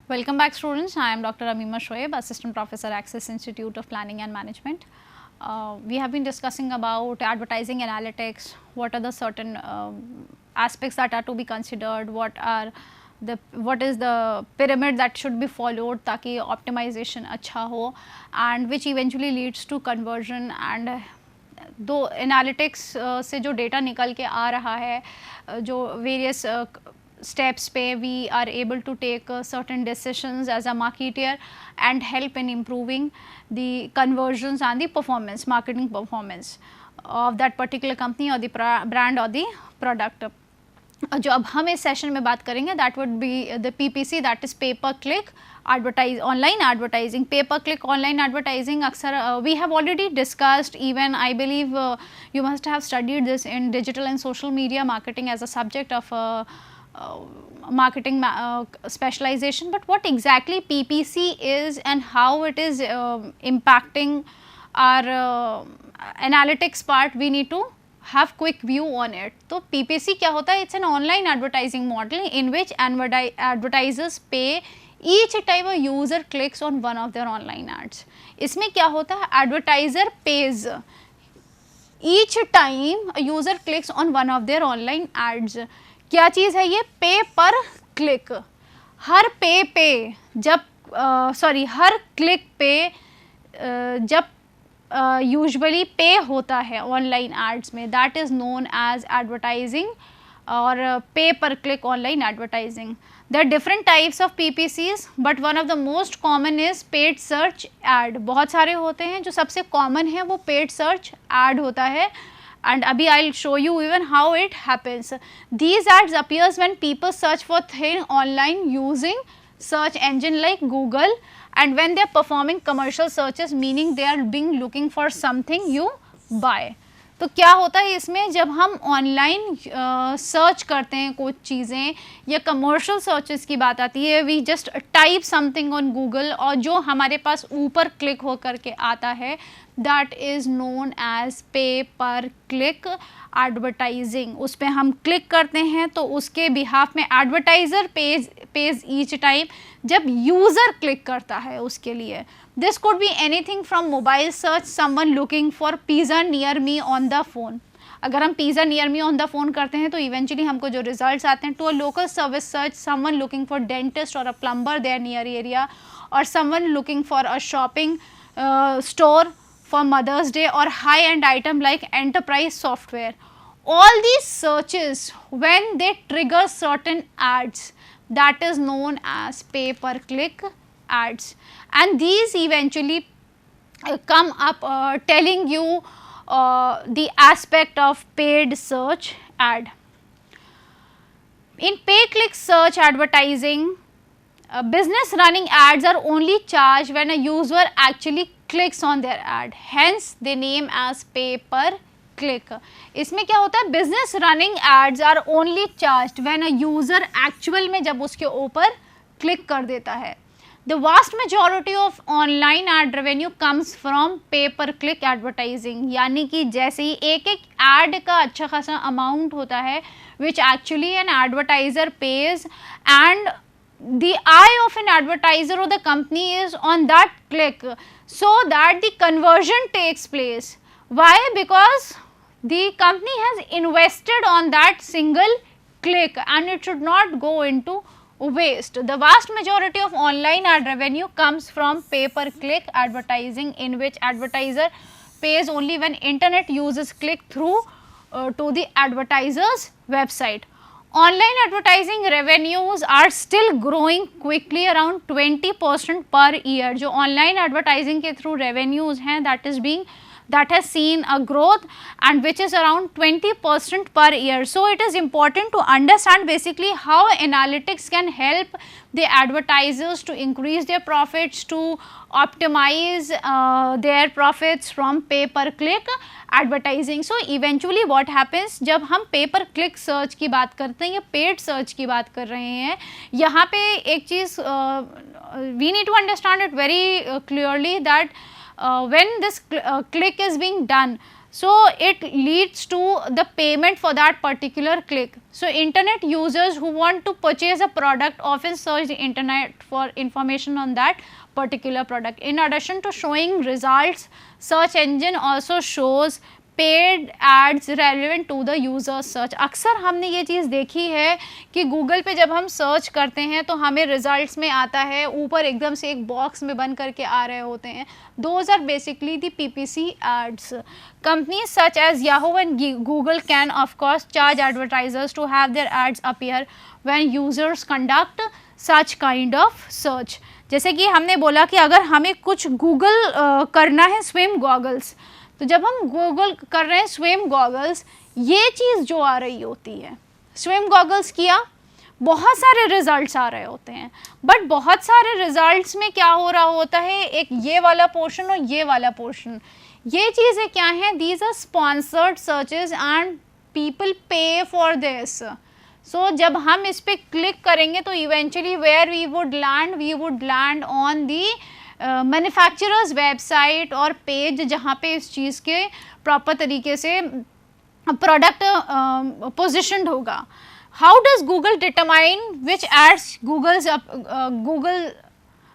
Welcome back, students. I am Dr. Amima Shoaib, Assistant Professor, Axis Institute of Planning and Management. We have been discussing about advertising analytics, what are the certain aspects that are to be considered, what is the pyramid that should be followed ताकि optimization अच्छा हो, and which eventually leads to conversion. And दो analytics से जो data निकल के आ रहा है, जो वेरियस steps पे we are able to take certain decisions as a marketer and help in improving the conversions and the performance, marketing performance of that particular company or the brand or the product. जो अब हम इस session में बात करेंगे that would be the PPC, that is pay per click online advertising. Pay per click online advertising अक्सर we have already discussed, even I believe you must have studied this in digital and social media marketing as a subject of marketing specialization. But what exactly PPC is and how it is impacting our analytics part, we need to have quick view on it. तो PPC क्या होता है? It's an online advertising model in which advertisers pay each time a user clicks on one of their online ads. इसमें क्या होता है? Advertiser pays each time a user clicks on one of their online ads. क्या चीज़ है ये? पे per click. हर पे पे जब हर क्लिक पे जब यूजुअली पे होता है ऑनलाइन एड्स में, that is known as advertising और pay per click online advertising. There are different types of PPCs, but one of the most common is paid search ad. बहुत सारे होते हैं, जो सबसे कॉमन है वो पेड सर्च एड होता है. And abhi I'll show you even how it happens. These ads appears when people search for thing online using search engine like Google, and when they are performing commercial searches, meaning they are being looking for something you buy. तो क्या होता है इसमें, जब हम online search करते हैं कुछ चीज़ें या कमर्शियल सर्चेस की बात आती है, we just type something on Google और जो हमारे पास ऊपर क्लिक हो करके आता है, दैट इज़ नोन एज पे पर क्लिक एडवर्टाइजिंग. उस पर हम क्लिक करते हैं तो उसके बिहाफ में एडवर्टाइज़र पेज ईच टाइम जब यूज़र क्लिक करता है उसके लिए. This could be anything from mobile search, someone looking for pizza near me on the phone. अगर हम pizza near me on the phone करते हैं तो eventually हमको जो results आते हैं, to a local service search, someone looking for dentist or a plumber their near area, or someone looking for a shopping store for Mother's Day, or high-end item like enterprise software. All these searches, when they trigger certain ads, that is known as pay-per-click ads, and these eventually come up telling you the aspect of paid search ad. In pay-click search advertising, business running ads are only charged when a user actually clicks on their ad, hence they name as pay-per-click. इसमें क्या होता है? business running ads are only charged when a user actual में जब उसके ऊपर click कर देता है. The vast majority of online ad revenue comes from pay-per-click advertising. यानी कि जैसे ही एक एक ad का अच्छा खासा अमाउंट होता है, which actually an advertiser pays, and the eye of an advertiser or the company is on that click, so that the conversion takes place. Why? Because the company has invested on that single click and it should not go into waste. The vast majority of online ad revenue comes from pay-per-click advertising, in which advertiser pays only when internet users click through to the advertiser's website. Online advertising revenues are still growing quickly, around 20% per year. जो online advertising के through revenues हैं, that has seen a growth, and which is around 20% per year. So it is important to understand basically how analytics can help the advertisers to increase their profits, to optimize their profits from pay per click advertising. So eventually what happens, जब हम pay per click search की बात करते हैं या paid search की बात कर रहे हैं, यहाँ पे एक चीज़ we need to understand it very clearly that when this click is being done, So it leads to the payment for that particular click. So internet users who want to purchase a product often search the internet for information on that particular product. In addition to showing results, search engine also shows paid ads relevant to the user search. अक्सर हमने ये चीज़ देखी है कि Google पे जब हम search करते हैं तो हमें रिजल्ट्स में आता है, ऊपर एकदम से एक बॉक्स में बन करके आ रहे होते हैं. Those are basically the PPC ads. Companies such as Yahoo and Google can of course charge advertisers to have their ads appear when users conduct such kind of search. जैसे कि हमने बोला कि अगर हमें कुछ गूगल करना है स्विम गॉगल्स, तो जब हम गूगल कर रहे हैं स्विम गॉगल्स, ये चीज़ जो आ रही होती है, स्विम गॉगल्स किया, बहुत सारे रिजल्ट्स आ रहे होते हैं, बट बहुत सारे रिजल्ट्स में क्या हो रहा होता है, एक ये वाला पोर्शन और ये वाला पोर्शन. ये चीज़ें क्या हैं? These are sponsored searches and people pay for this. So जब हम इस पर क्लिक करेंगे तो eventually where we would land on the manufacturer's website और पेज, जहाँ पे इस चीज़ के प्रॉपर तरीके से प्रोडक्ट पोजिशन्ड होगा. How does Google determine which ads Google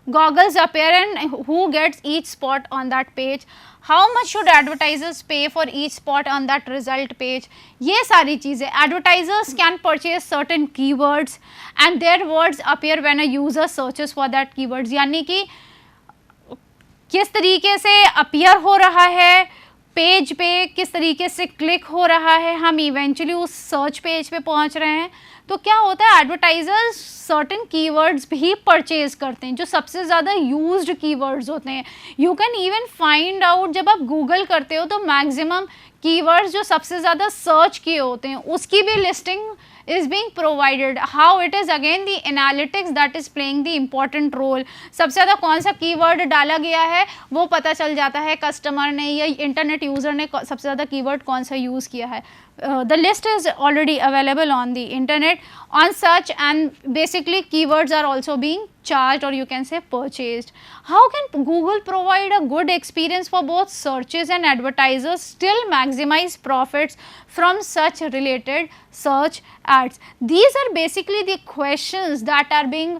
goggles appear and who gets each spot on that page? How much should advertisers pay for each spot on that result page? ये सारी चीज़ें. Advertisers can purchase certain keywords and their words appear when a user searches for that keywords. यानी कि किस तरीके से appear हो रहा है पेज पे, किस तरीके से क्लिक हो रहा है, हम इवेंचुअली उस सर्च पेज पे पहुंच रहे हैं. तो क्या होता है, एडवर्टाइजर्स सर्टेन कीवर्ड्स भी परचेज करते हैं जो सबसे ज़्यादा यूज्ड कीवर्ड्स होते हैं. You can even find out, जब आप गूगल करते हो तो मैक्सिमम कीवर्ड्स जो सबसे ज़्यादा सर्च किए होते हैं उसकी भी listing is being provided. How it is again the analytics that is playing the important role. सबसे ज़्यादा कौन सा कीवर्ड डाला गया है वो पता चल जाता है कस्टमर ने या इंटरनेट यूज़र ने सबसे ज़्यादा कीवर्ड कौन सा यूज़ किया है. The list is already available on the internet on search, and basically keywords are also being charged or you can say purchased. How can Google provide a good experience for both searches and advertisers still maximize profits from such related search ads? These are basically the questions that are being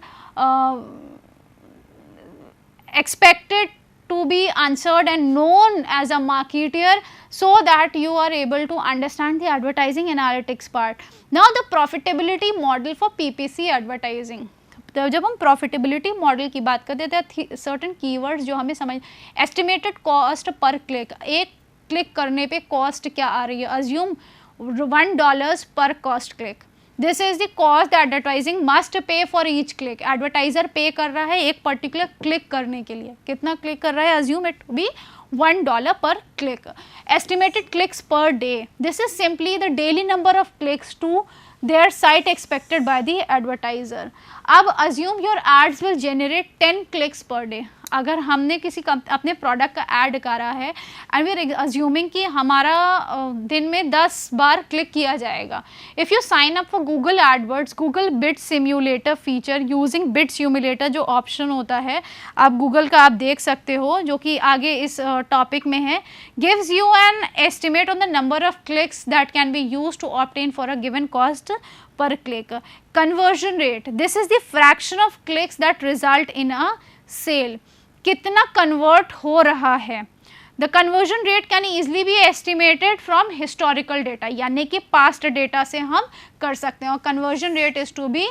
expected to be answered and known as a marketer, so that you are able to understand the advertising analytics part. Now the profitability model for PPC advertising. तो जब हम profitability model की बात करते हैं, certain keywords जो हमें समझ, एस्टिमेटेड कॉस्ट पर क्लिक, एक क्लिक करने पे कॉस्ट क्या आ रही है, अज्यूम $1 पर cost click. This is the cost the advertising must pay for each click. Advertiser पे कर रहा है एक पर्टिकुलर क्लिक करने के लिए, कितना क्लिक कर रहा है, assume it be $1 per click. Estimated clicks per day. This is simply the daily number of clicks to their site expected by the advertiser. अब assume your ads will generate 10 clicks per day. अगर हमने किसी अपने product का add करा है and we are assuming कि हमारा दिन में 10 बार क्लिक किया जाएगा. If you sign up for Google AdWords, Google bid simulator feature using bid simulator जो ऑप्शन होता है आप गूगल का आप देख सकते हो जो कि आगे इस टॉपिक में है, gives you an estimate on the number of clicks that can be use to obtain for a given cost per click. Conversion rate, this is the fraction of clicks that result in a sale. कितना convert हो रहा है. The conversion rate can easily be estimated from historical data, यानी कि past data से हम कर सकते हैं. और conversion rate is to be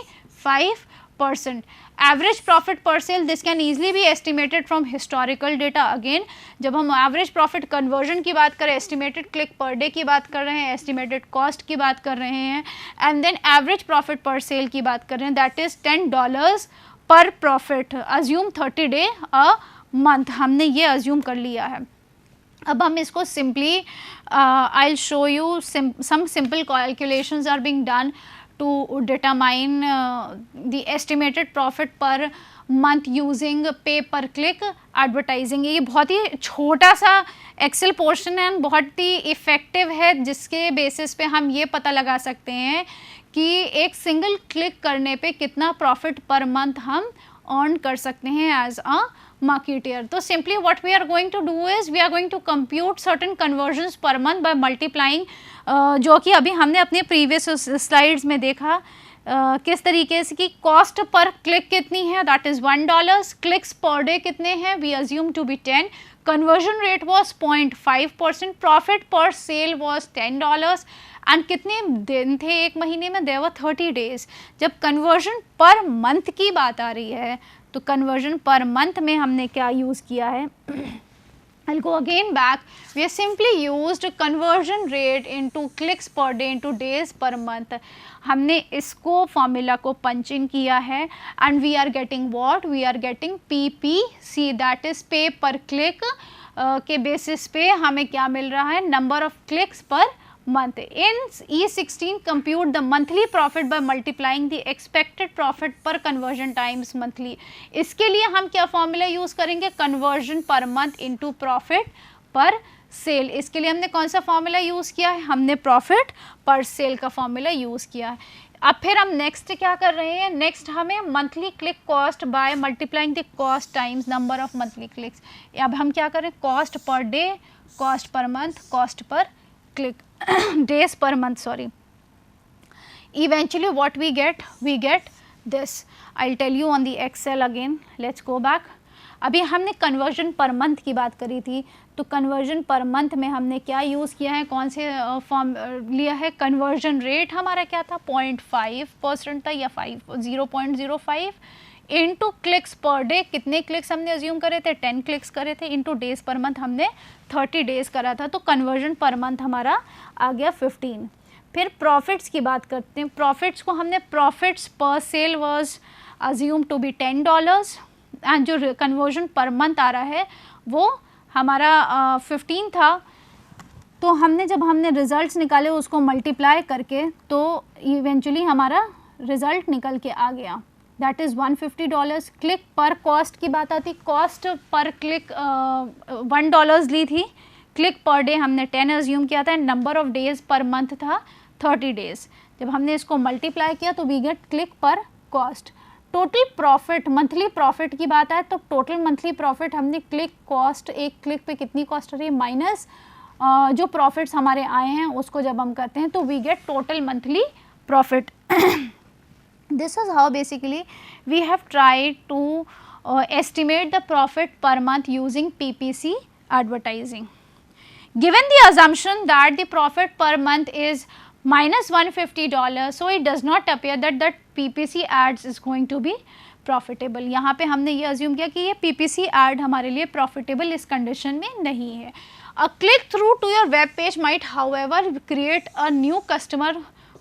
5%. Average profit per sale, this can easily be estimated from historical data. Again जब हम एवरेज प्रॉफिट कन्वर्जन की बात करें, एस्टिमेटेड क्लिक पर डे की बात कर रहे हैं, एस्टिमेटेड कॉस्ट की बात कर रहे हैं, and then average profit per sale की बात कर रहे हैं, that is $10 per profit. Assume 30 day a month, हमने ये अज्यूम कर लिया है. अब हम इसको simply I will show you some simple calculations are being done to determine the estimated profit per month using pay per click advertising. ये बहुत ही छोटा सा एक्सेल पोर्शन है, बहुत ही इफ़ेक्टिव है, जिसके बेसिस पे हम ये पता लगा सकते हैं कि एक सिंगल क्लिक करने पे कितना प्रॉफिट पर मंथ हम अर्न कर सकते हैं एज अ मार्केटियर। तो simply what we are going to do is we are going to compute certain conversions per month by multiplying, जो कि अभी हमने अपने प्रीवियस स्लाइड्स में देखा किस तरीके से कि कॉस्ट पर क्लिक कितनी है, that is $1, clicks per day कितने हैं, we assume to be 10, conversion rate was 0.5%, profit per sale was $10 and कितने दिन थे एक महीने में, देयर वर 30 डेज। जब कन्वर्जन पर मंथ की बात आ रही है तो कन्वर्जन पर मंथ में हमने क्या यूज़ किया है, I'll go again back. We have simply used conversion rate into clicks per day into days per month. हमने इसको फॉर्मूला को पंच इन किया है and we are getting what? We are getting PPC, that is पे per click के basis पे हमें क्या मिल रहा है, नंबर ऑफ क्लिक्स पर month. In E16 compute the monthly profit by multiplying the expected profit per conversion times monthly. इसके लिए हम क्या फॉर्मूला यूज़ करेंगे, conversion per month into profit per cell. इसके लिए हमने कौन सा फॉर्मूला यूज़ किया है, हमने प्रॉफिट पर सेल का फॉर्मूला यूज़ किया है। अब फिर हम नेक्स्ट क्या कर रहे हैं, नेक्स्ट हमें monthly click cost by multiplying the cost times number of monthly clicks. अब हम क्या करें, cost per day, cost per month, cost per click days per month, sorry. Eventually what we get this. I'll tell you on the Excel again. Let's go back. अभी हमने conversion per month की बात करी थी, तो conversion per month में हमने क्या यूज़ किया है, कौन से फॉर्म लिया है, कन्वर्जन रेट हमारा क्या था 0.5% था या 0.05 इंटू क्लिक्स पर डे, कितने क्लिक्स हमने अज्यूम करे थे, 10 क्लिक्स करे थे, इंटू डेज पर मंथ हमने 30 डेज करा था, तो कन्वर्जन पर मंथ हमारा आ गया 15। फिर प्रॉफिट्स की बात करते हैं, प्रॉफिट्स को हमने profits per sale was assume to be $10 and जो कन्वर्जन पर मंथ आ रहा है वो हमारा 15 था। तो जब हमने रिजल्ट्स निकाले उसको मल्टीप्लाई करके तो इवेंचुअली हमारा रिजल्ट निकल के आ गया, दैट इज़ $150। क्लिक पर कॉस्ट की बात आती, कॉस्ट पर क्लिक $1 ली थी, क्लिक पर डे हमने 10 अज्यूम किया था, number of days per month था 30 डेज। जब हमने इसको मल्टीप्लाई किया तो वी गेट क्लिक पर cost. Total profit, monthly profit की बात आए तो टोटल मंथली प्रॉफिट हमने क्लिक कॉस्ट, एक क्लिक पे कितनी कॉस्ट रही है माइनस जो प्रॉफिट्स हमारे आए हैं उसको जब हम करते हैं तो we get total monthly profit. This is how basically we have tried to estimate the profit per month using PPC advertising. Given the assumption that the profit per month is minus $150, so it does not appear that PPC ads is going to be profitable. यहाँ पे हमने ये assume किया कि ये PPC ad हमारे लिए profitable इस condition में नहीं है। A click through to your web page might however create a new customer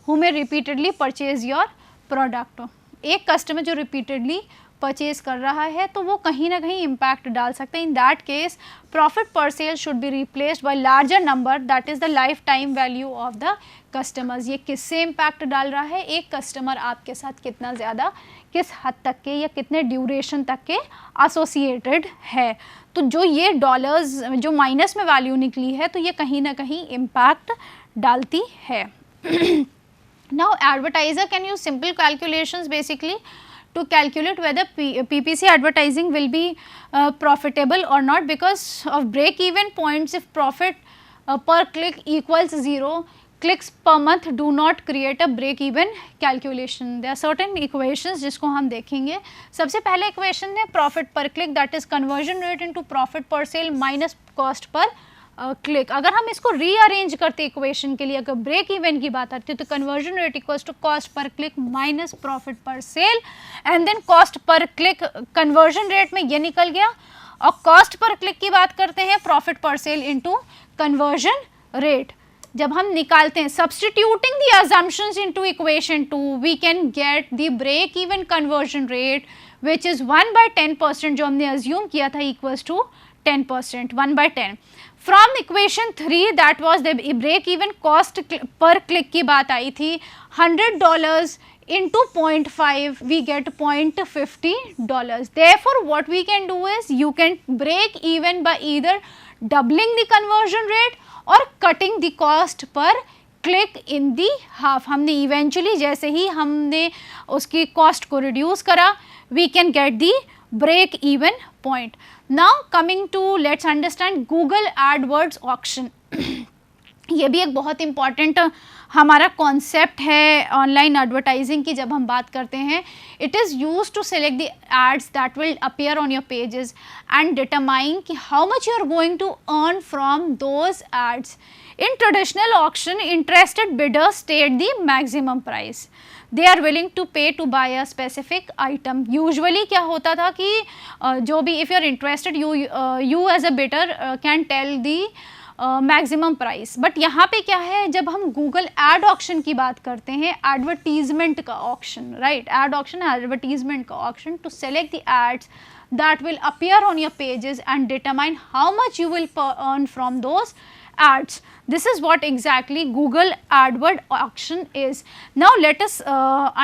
who may repeatedly purchase your product. एक कस्टमर जो रिपीटेडली परचेज कर रहा है तो वो कहीं ना कहीं इम्पैक्ट डाल सकते हैं। In that case profit per sale should be replaced by larger number, that is the life time value of the customers. ये किससे इम्पैक्ट डाल रहा है, एक कस्टमर आपके साथ कितना ज़्यादा, किस हद तक के या कितने ड्यूरेशन तक के एसोसिएटेड है। तो जो ये डॉलर्स जो माइनस में वैल्यू निकली है तो ये कहीं ना कहीं इम्पैक्ट डालती है। Now advertiser can use simple calculations basically to calculate whether PPC advertising will be profitable or not because of break even points. If profit per click equals 0, clicks per month do not create a break even calculation. There are certain equations जिसको हम देखेंगे। सबसे पहले equation है profit per click, that is conversion rate into profit per sale minus cost per click. अगर हम इसको rearrange करते इक्वेशन के लिए, अगर ब्रेक इवन की बात आती है तो conversion rate equals to cost per click minus profit per sale and then cost per click, conversion rate में ये निकल गया, और कॉस्ट पर क्लिक की बात करते हैं profit per cell into conversion rate. जब हम निकालते हैं substituting the assumptions into equation 2 we can get the break even conversion rate which is 1/10% जो हमने अज्यूम किया था equals to 10%, 1/10। From equation 3 that was the break even cost per click की बात आई थी, $100 into 0.5 we get $0.50. Therefore what we can do is you can break even by either doubling the conversion rate or cutting the cost per click in the half, हमने eventually जैसे ही हमने उसकी cost को reduce करा, we can get the break even point. Now coming to let's understand Google AdWords auction. ये भी एक बहुत इंपॉर्टेंट हमारा कॉन्सेप्ट है ऑनलाइन एडवर्टाइजिंग की. जब हम बात करते हैं, it is use to select the ads that will appear on your pages and determine कि how much you are going to earn from those ads. In traditional auction, interested bidders state the maximum price they are willing to pay to buy a specific item. Usually क्या होता था कि जो भी if you are interested you as a bidder can tell the maximum price. But यहाँ पे क्या है, जब हम गूगल एड ऑक्शन की बात करते हैं, एडवर्टीजमेंट का auction, right, ad auction advertisement का auction, to select the ads that will appear on your pages and determine how much you will earn from those ads. This is what exactly Google AdWord auction is. Now let us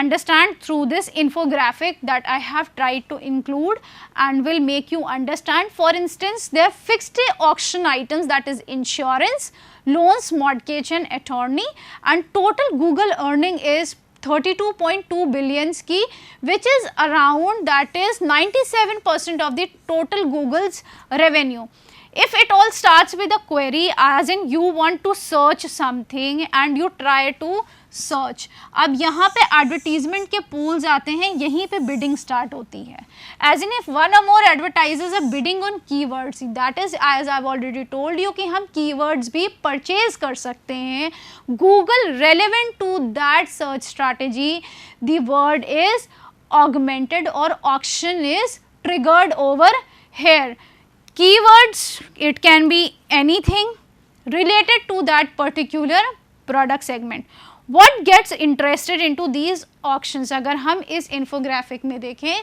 understand through this infographic that I have tried to include and will make you understand. For instance, there are fixed auction items, that is insurance, loans, mortgage and attorney, and total Google earning is 32.2 billions की, which is around, that is 97% of the total Google's revenue. If it all starts with a query, as in you want to search something and you try to search, अब यहाँ पे advertisement के pools आते हैं, यहीं पे bidding start होती है. As in if one or more advertisers are bidding on keywords, that is as I've already told you कि हम keywords भी purchase कर सकते हैं. Google relevant to that search strategy, the word is augmented or auction is triggered over here. Keywords, it can be anything related to that particular product segment. What gets interested into these auctions? अगर हम इस infographic में देखें,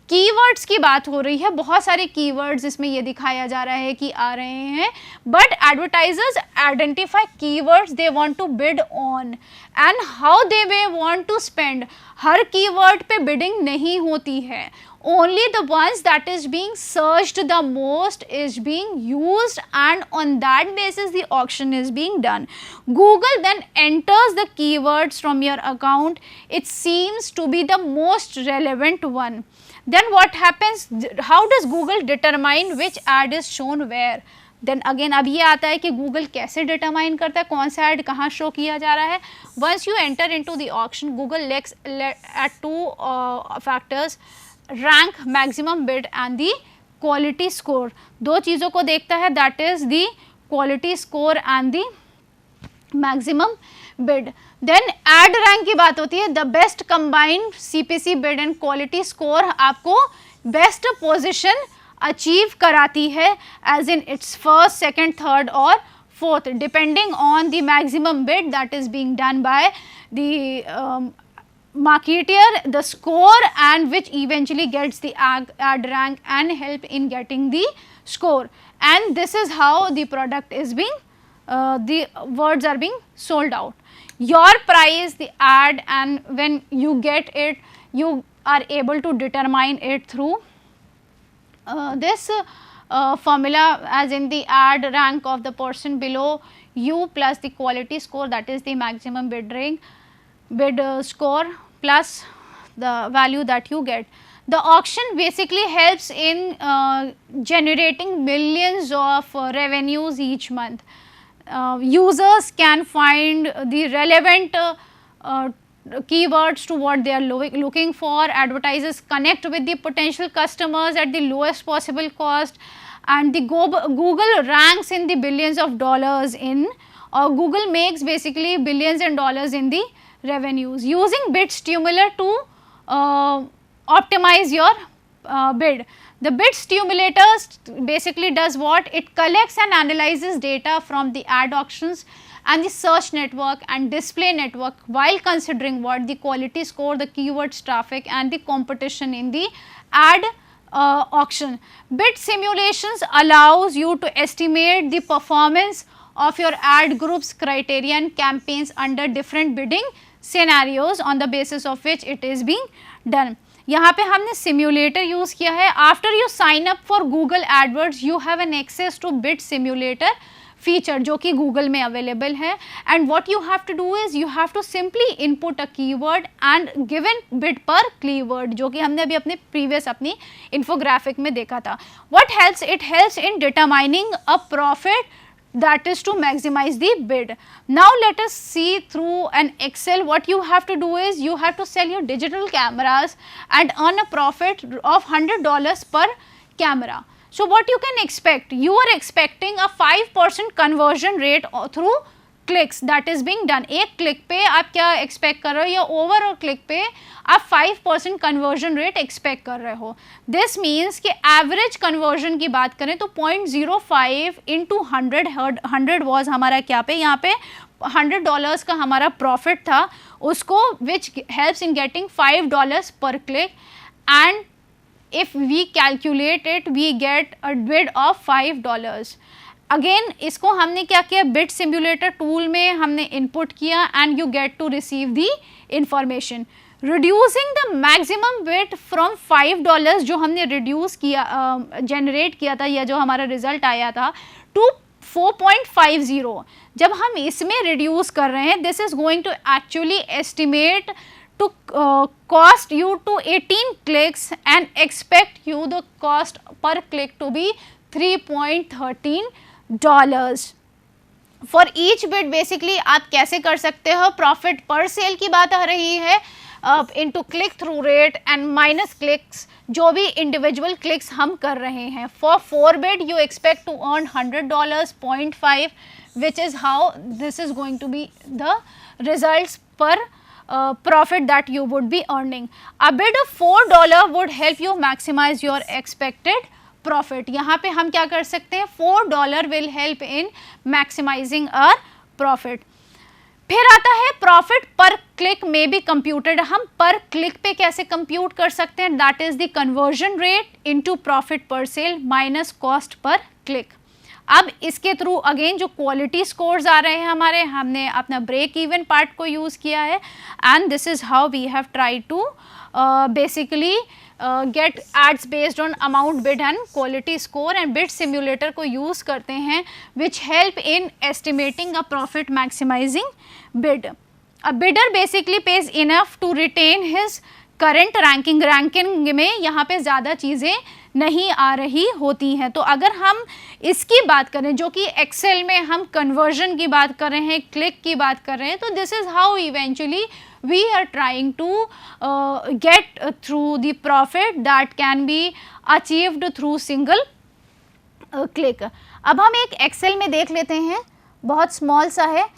keywords की बात हो रही है, बहुत सारे कीवर्ड्स इसमें ये दिखाया जा रहा है कि आ रहे हैं, but advertisers identify keywords they want to bid on and how they way want to spend. हर कीवर्ड पे बिडिंग नहीं होती है, only the ones that is being searched the most is being used, and on that basis the auction is being done. Google then enters the keywords from your account, it seems to be the most relevant one. Then what happens, how does Google determine which ad is shown where? Then again अब ये आता है कि Google कैसे determine करता है कौन सा ऐड कहाँ शो किया जा रहा है. Once you enter into the auction, Google looks at two factors, rank, maximum bid and the quality score. दो चीज़ों को देखता है, that is the quality score and the maximum bid. Then ad rank की बात होती है, the best combined CPC bid and quality score आपको बेस्ट पोजिशन अचीव कराती है, as in its first, second, third और fourth, depending on the maximum bid that is being done by the marketeer, the score, and which eventually gets the ad rank and help in getting the score. And this is how the product is being, the words are being sold out. Your price, the ad, and when you get it, you are able to determine it through this formula, as in the ad rank of the person below you plus the quality score, that is the maximum bid rank, bid score plus the value that you get. The auction basically helps in generating millions of revenues each month. Users can find the relevant keywords to what they are looking for. Advertisers connect with the potential customers at the lowest possible cost, and the Google ranks in the billions of dollars in, Google makes basically billions and dollars in the revenues using bid stimulator to optimize your bid. The bid stimulator basically does what? It collects and analyzes data from the ad auctions and the search network and display network while considering what the quality score, the keywords traffic and the competition in the ad auction. Bid simulations allows you to estimate the performance of your ad groups, criteria and campaigns under different bidding scenarios on the basis of which it is being done. यहाँ पे हमने simulator use किया है. After you sign up for Google AdWords, you have an access to bid simulator feature जो कि Google में available है. And what you have to do is you have to simply input a keyword and given bid per keyword, जो कि हमने अभी अपने previous अपनी इन्फोग्राफिक में देखा था. What helps, it helps in determining a profit, that is to maximize the bid. Now let us see through an Excel. What you have to do is you have to sell your digital cameras and earn a profit of $100 per camera. So what you can expect, you are expecting a 5% conversion rate through clicks that is being done. एक click पे आप क्या expect कर रहे हो, या overall click पे आप 5% कन्वर्जन रेट एक्सपेक्ट कर रहे हो. दिस मीन्स कि एवरेज कन्वर्जन की बात करें तो 0.05 इंटू 100 वॉज हमारा क्या पे, यहाँ पे $100 का हमारा प्रॉफिट था उसको, which helps in getting $5 per click. And if we calculate it we get a bid of $5. Again इसको हमने क्या किया, बिड सिम्युलेटर टूल में हमने इनपुट किया and you get to receive the information. Reducing the maximum bid from $5 जो हमने reduce किया, जनरेट किया था, या जो हमारा रिजल्ट आया था, टू 4.50. जब हम इसमें रिड्यूस कर रहे हैं, this is going to actually estimate to cost you to 18 clicks and expect you the cost per click to be $3.13. For each bid basically आप कैसे कर सकते हो, प्रॉफिट पर सेल की बात आ रही है, into click through rate and minus clicks, जो भी इंडिविजुअल क्लिक्स हम कर रहे हैं. For 4 bid you expect to earn $100, 0.5, which is how this is going to be the results per profit that you would be earning. A bid of $4 would help you maximize your expected profit. यहाँ पे हम क्या कर सकते हैं, $4 will help in maximizing our profit. फिर आता है प्रॉफिट पर क्लिक में भी कंप्यूटेड. हम पर क्लिक पे कैसे कंप्यूट कर सकते हैं, that is the conversion rate into profit per sale minus cost per click. अब इसके थ्रू अगेन जो क्वालिटी स्कोर्स आ रहे हैं हमारे, हमने अपना ब्रेक इवन पार्ट को यूज़ किया है and this is how we have try to basically get ads based on amount bid and quality score. And bid simulator को यूज़ करते हैं which help in estimating a profit maximising bid. A bidder basically pays enough to retain his current ranking में यहाँ पे ज़्यादा चीज़ें नहीं आ रही होती हैं. तो अगर हम इसकी बात करें, जो कि एक्सेल में हम कन्वर्जन की बात कर रहे हैं, क्लिक की बात कर रहे हैं, तो this is how eventually we are trying to get through the profit that can be achieved through single click. अब हम एक एक्सेल में देख लेते हैं, बहुत स्मॉल सा है,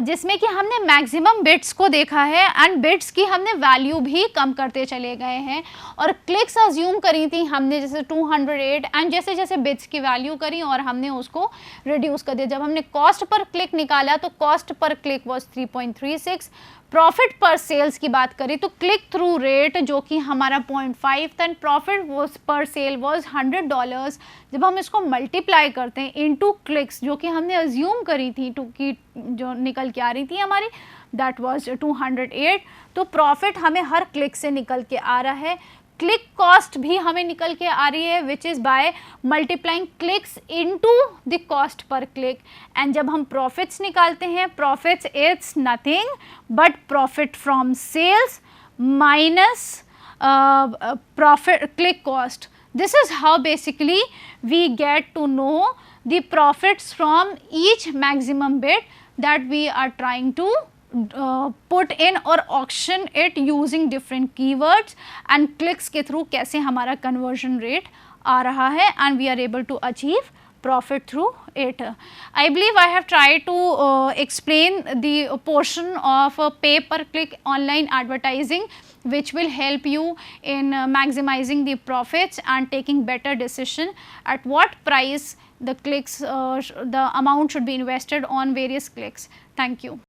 जिसमें कि हमने मैक्सिमम बिट्स को देखा है एंड बिट्स की हमने वैल्यू भी कम करते चले गए हैं, और क्लिक्स अज्यूम करी थी हमने जैसे 208 एंड जैसे जैसे बिट्स की वैल्यू करी और हमने उसको रिड्यूस कर दिया. जब हमने कॉस्ट पर क्लिक निकाला तो cost per click was 3.36. Profit पर सेल्स की बात करें तो क्लिक थ्रू रेट जो कि हमारा 0.5 था, प्रॉफिट वॉज पर सेल वॉज $100. जब हम इसको मल्टीप्लाई करते हैं इनटू क्लिक्स जो कि हमने अज्यूम करी थी कि जो निकल के आ रही थी हमारी, दैट वाज 208. तो प्रॉफिट हमें हर क्लिक से निकल के आ रहा है. क्लिक कॉस्ट भी हमें निकल के आ रही है which is by multiplying clicks into the cost per click. And जब हम प्रॉफिट्स निकालते हैं, profits it's nothing but profit from sales minus profit click cost. This is how basically we get to know the profits from each maximum bid that we are trying to put in or auction it using different keywords and clicks के through कैसे हमारा conversion rate आ रहा है and we are able to achieve profit through it. I believe I have tried to explain the portion of pay per click online advertising which will help you in maximizing the profits and taking better decision at what price the clicks, the amount should be invested on various clicks. Thank you.